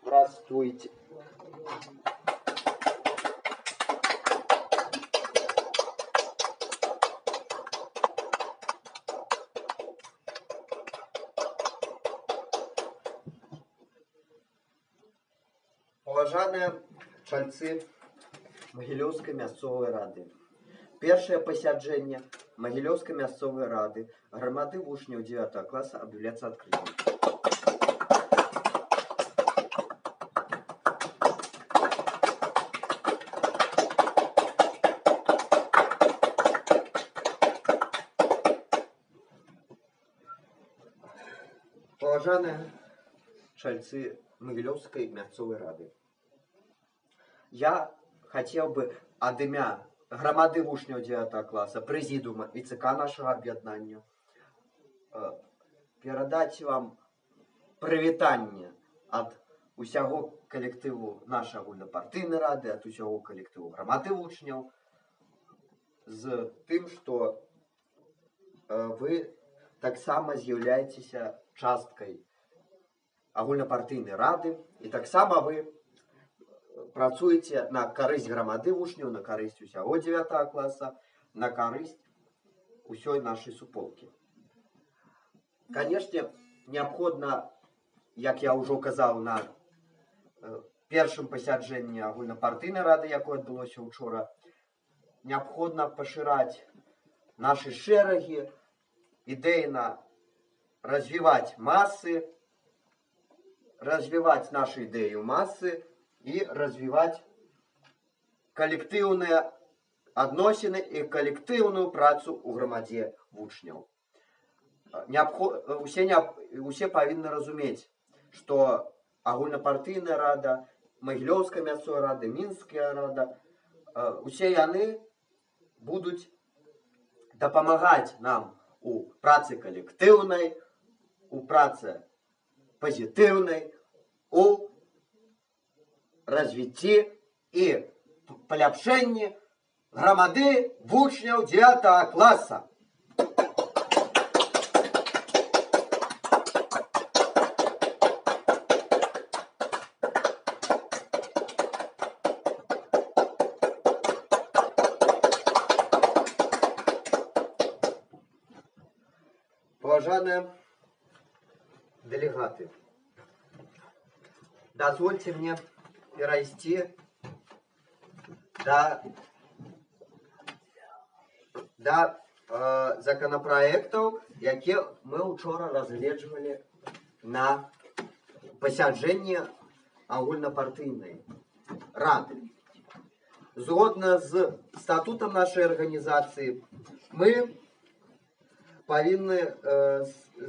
Здравствуйте. Уважаемые чальцы Могилёўскай мясцовай рады. Першае пасяджэнне Могилёўскай мясцовай рады грамады вучняў 9 класа объявляется открытым. Уважаемые чальцы Могилёўскай мясцовай рады. Я хотел бы от имя громады вучняў 9 класса, президиума и ЦК нашего объединения передать вам привитание от усяго коллективу нашей агульнапартыйнай рады, от усяго коллективу громады вучняў з тым, что вы таксама з'яўляецеся часткай агульнапартыйнай рады и таксама вы працуеце на карысць грамады вучняў, на карысць усяго 9 класса, на карысць усёй нашай суполкі. Конечно, необходимо, як я ўжо казаў на першым пасяджэнні агульнапартыйнай рады, якое адбылося учора, необходимо пашыраць наши шэрагі, ідэйна развивать массы, развивать наши идеи в массы и развивать коллективные адносіны и коллективную працу у громаде вучняў. Усе павінны разумець, что агульнапартыйная рада, Могилёўская мясцовая рада, Мінская рада, усе яны будуць дапамагаць нам у працы коллективной, у працы позитивной, у развитии и поляпшении громады вучняў 9 класса. Уважаемые делегаты, дозвольте мне перейти до законопроектов, які мы учора разгледжвалі на пасяджэнні агульнапартыйнай рады. Згодна з статутом нашей организации мы повинны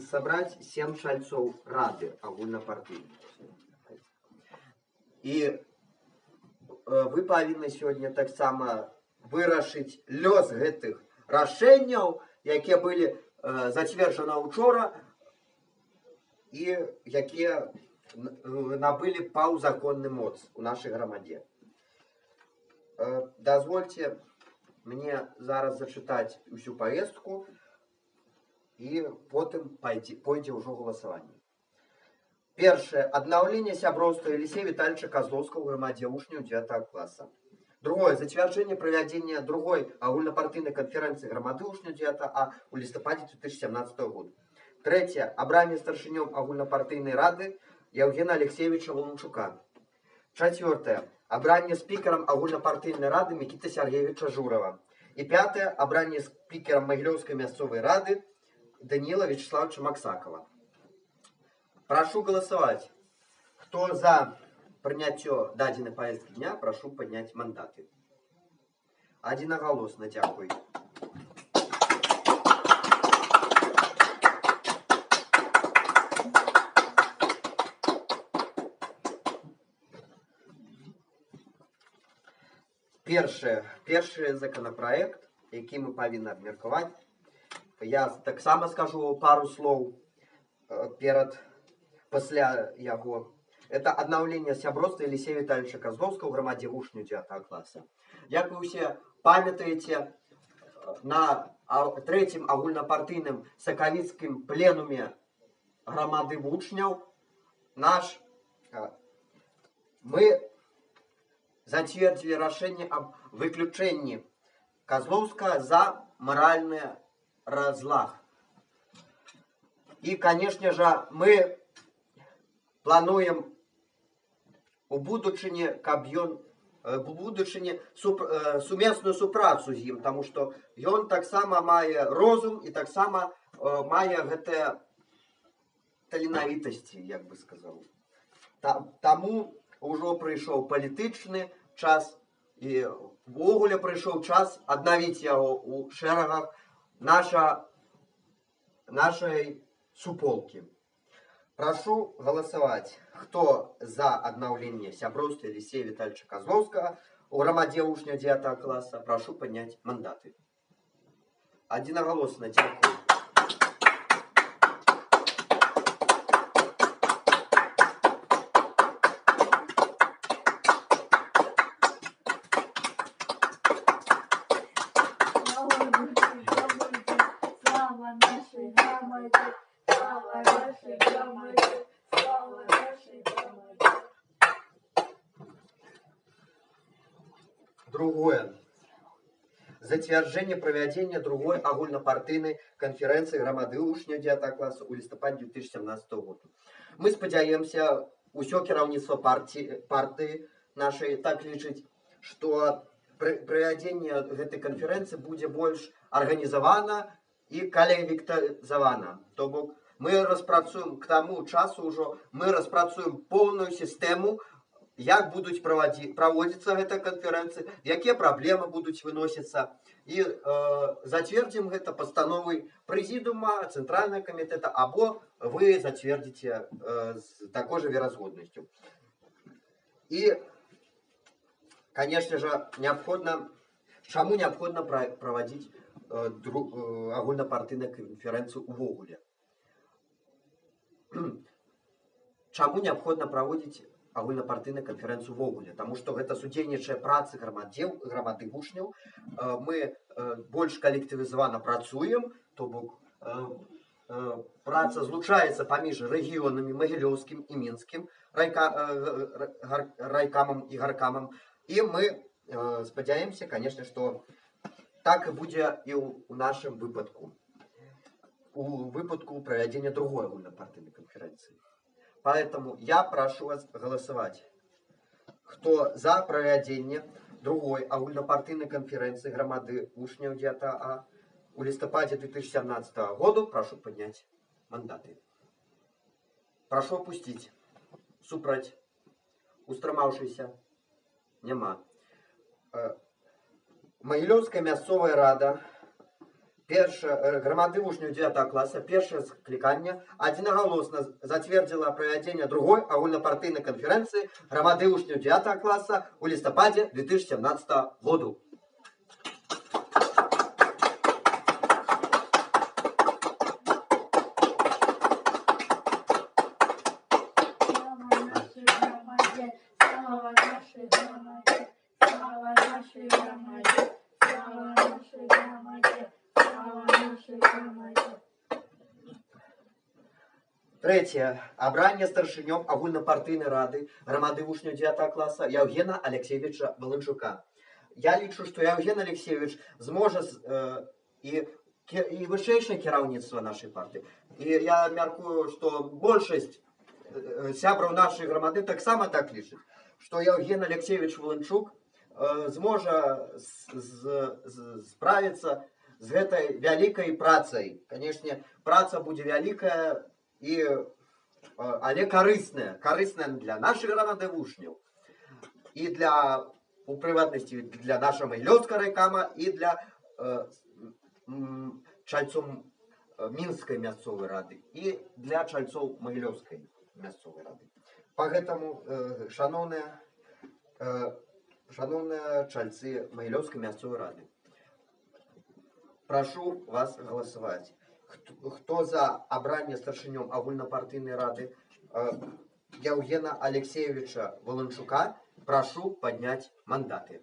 собрать 7 чальцов рады агульнапартыйнай. И вы повинны сегодня таксама вырашыць лёс гэтых рашэнняў, якія былі зацверджаны учора і якія набылі паўзаконны моц у нашай грамадзе. Дазвольце мне зараз зачытаць усю повестку и потым пойдзе ўжо галасаванне. Первое. Обновление сяброўства Елисея Витальевича Козловского в громаде вучняў 9 класса. Другое. Затверждение проведения другой агульнапартыйной конференции громады вучняў 9А в листопаде 2017 года. Третье. Обрание старшинем агульнапартыйной рады Евгения Алексеевича Волончука. Четвертое. Обрание спикером агульнапартыйной рады Микиты Сергеевича Журова. И пятое. Обрание спикером Могилёўскай мясцовай рады Данила Вячеславовича Максакова. Прошу голосовать. Кто за принятие дадзенай повестки дня, прошу поднять мандаты. Одиноголосно, дякую. Перший законопроект, який мы повинны обмерковать. Я так само скажу пару слов после яго. Это обновление сяброўства Елисея Витальевича Козловского в громаде вучняў 9 класса. Як вы все памятаете, на третьем агульнапартыйным сакавіцкім пленуме громады вучняў наш мы затвердили рашэнне аб выключэнні Козловского за моральный разлад. И, конечно же, мы плануем у будучыні, каб ён у будучыні сумесную супрацу з ім, тому што ён таксама мае розум і таксама мае гэтыя таленавітасці, як бы сказаў. Таму ўжо прыйшоў палітычны час і ввогуле прыйшоў час аднавіць яго ў шэрагах нашай суполкі. Прошу голосовать. Кто за обновление сяброўства Алексея Витальевича Козловского у громаде учня 9 класса, прошу поднять мандаты. Одиноголосно. Дякую. Слава нашей громаде, слава нашей громаде, слава нашей громаде. Другое. Затвярджэнне правядзення другой агульнапартыйнай канферэнцыі грамады вучняў 9 класа ў лістападзе 2017 года. Мы спадзяемся, усё кіраўніцтва партыі нашай так лічыць, што правядзенне гэтай канферэнцыі будзе больш арганізавана і калектывізавана. То бок мы распрацуем к таму часу ўжо мы распрацуем поўную сістэму, як будуць праводзіцца гэтая канферэнцыя, якія праблемы будуць выносіцца, і зацвердзім гэта пастановай прэзідыума цэнтральнага камітэта, або вы зацвердзіце з такой жа веразгоднасцю. І, конечно же, чаму неабходна праводзіць агульнапартыйную канферэнцыю увогуле? Чаму неабходна праводзіць агульнапартыйную канферэнцыю увогуле? Таму што гэта судзейнічае працы грамады вучняў. Мы больш калектывізавана працуем, то бок праца злучаецца паміж рэгіёнамі магілёўскім і мінскім райкамам і гаркамам. І мы спадзяемся, конечно, што так і будзе і ў нашым выпадку. У выпадку правядзення другой агульнапартыйнай канферэнцыі. Поэтому я прошу вас голосовать. Кто за проведение другой агульнапартыйной конференции громады вучняў 9А у листопаде 2017 года, прошу поднять мандаты. Прошу опустить. Супраць. Устрымаўшыся. Няма. Магілёўская мясцовая рада громады вучняў 9 класа, першае скліканне адзінагалосна зацвердзіла правядзенне другой агульнапартыйнай канферэнцыі громады вучняў 9 класа у лістападзе 2017 году. Третье. Абранне старшынём агульнапартыйнай рады громады вучняў 9 класа Яўгена Алексеевича Волынчука. Я лічу, што Яўген Алексеевич зможа і вышэйшае кіраўніцтва нашай партыі. І я мяркую, што большасць сябраў нашай грамады таксама так лічыць, што Яўген Алексеевич Волынчук зможа справіцца з гэтай вялікай працай. Канешне, праца будзе вялікая, але карысная для нашай грамады вучняў і у прыватнасці для нашага магілёўскага райкама і для чальцоў мінскай мясцовай рады і для чальцоў магілёўскай мясцовай рады. Поэтому, шановныя чальцы магілёўскай мясцовай рады, прошу вас голосовать. Кто за абранне старшынём агульнапартыйнай рады Яўгена Алексеевича Волынчука, прошу поднять мандаты.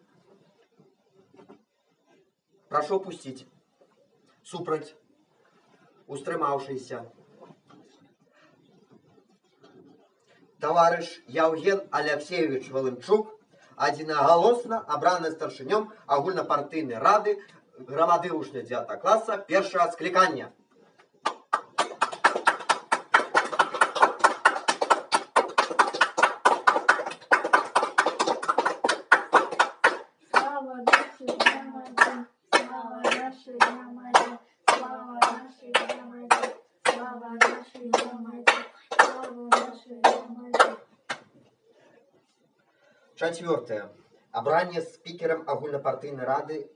Прошу опустить. Супраць. Устрымаўшыся. Товарищ Євген Алексеевич Волинчук одноголосно обраний старшинем Огульнопартійної ради громади учня 9 класу першого скликання. Слава нашій громаді, слава нашій громаді, слава нашій громаді, слава нашій громаді, слава нашій громаді. Четвертое. Обрание спикером Огульнопартийной рады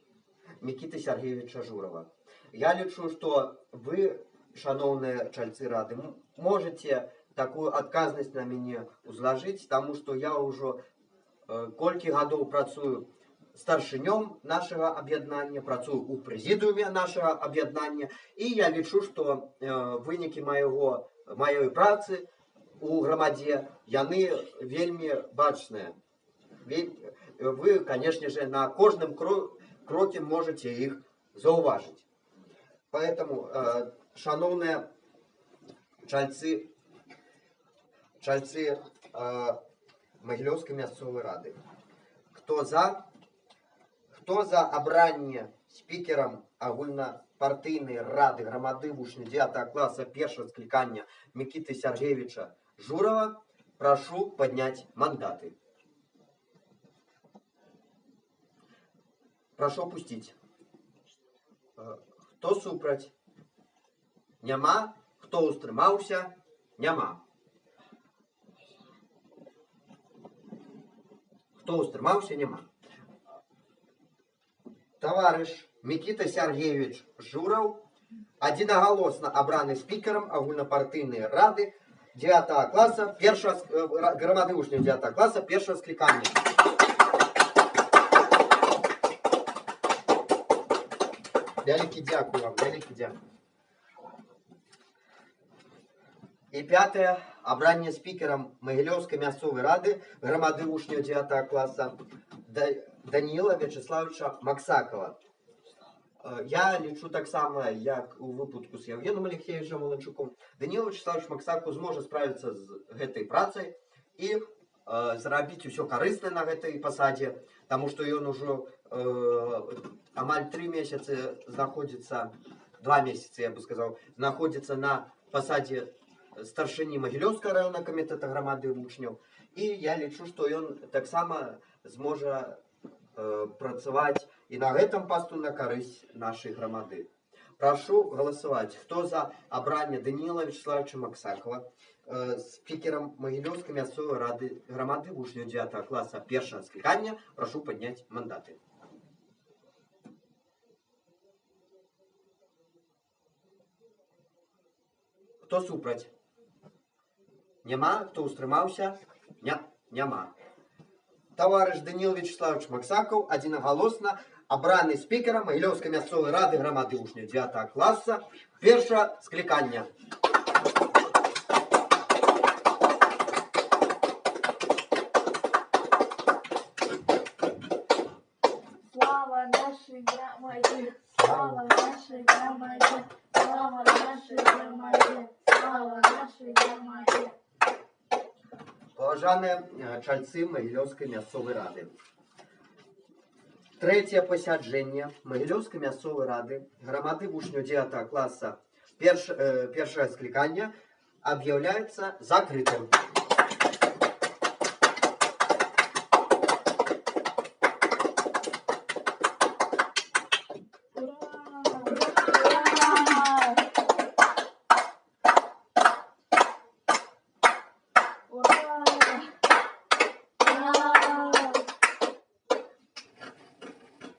Микиты Сергеевича Журова. Я лічу, что вы, шановные чальцы рады, можете такую отказность на меня узложить, потому что я уже колькі гадоў працую старшынём нашего об'яднання, працую у прэзідыуме нашего об'яднання, і я лічу, что вынікі маёй працы у грамадзе, яны вельмі бачныя. Вы, конечно же, на кожным кроке можете их зауважить. Поэтому, шановные чальцы Могилевской мясцовой рады, кто за обрание спикером Огульнопартийной рады громады вучня 9 класса першего скликания Микиты Сергеевича Журова, прошу поднять мандаты. Прошу опустить. Хто супраць? Няма. Хто устрымаўся? Няма. Хто устрымаўся? Няма. Товарищ Микита Сергеевич Журов одноголосно обраны спикером Огульнопартийной рады 9 класса громады учня 9 класса першого скликания. Великий дякую вам, великий дякую. И пятое. Обрание спикером Могилевской мясцовой рады громады учня 9 класса Даніла Вячеславовича Максакова. Я лічу так само, як у випадку з Євгеном Алексеевичем Волинчуком. Даніл Вячеславович Максаков зможа справіцца з гэтай працай і зрабіць усё карыснае на гэтай пасадзе, таму што ён ужо амаль 3 месяцы знаходзіцца, 2 месяцы, я бы сказаў, знаходзіцца на пасадзе старшыні Могилевского районного комитета громады вучняў. І я лічу, што ён таксама зможа працаваць і на гэтым пасту на карысць нашай грамады. Прошу голосовать. Кто за обрание Даниила Вячеславовича Максакова спикером Могилевской мясцовой рады громады вучняў 9 класса першого скликания, прошу поднять мандаты. Кто супраць? Няма. Кто устрымаўся? Няма. Товарищ Даниил Вячеславович Максаков одноголосно обраны спикером Могилевской мясцовой рады громады вучняў 9 класса першого скликания. Слава нашей громаде, слава нашей громаде, слава нашей громаде, слава нашей громаде. Поважаныя чальцы Могилевской мясцовой рады. Третье пасяджэнне Могилевской мясцовой рады громады вучняў 9 класса першего скликания объявляется закрытым.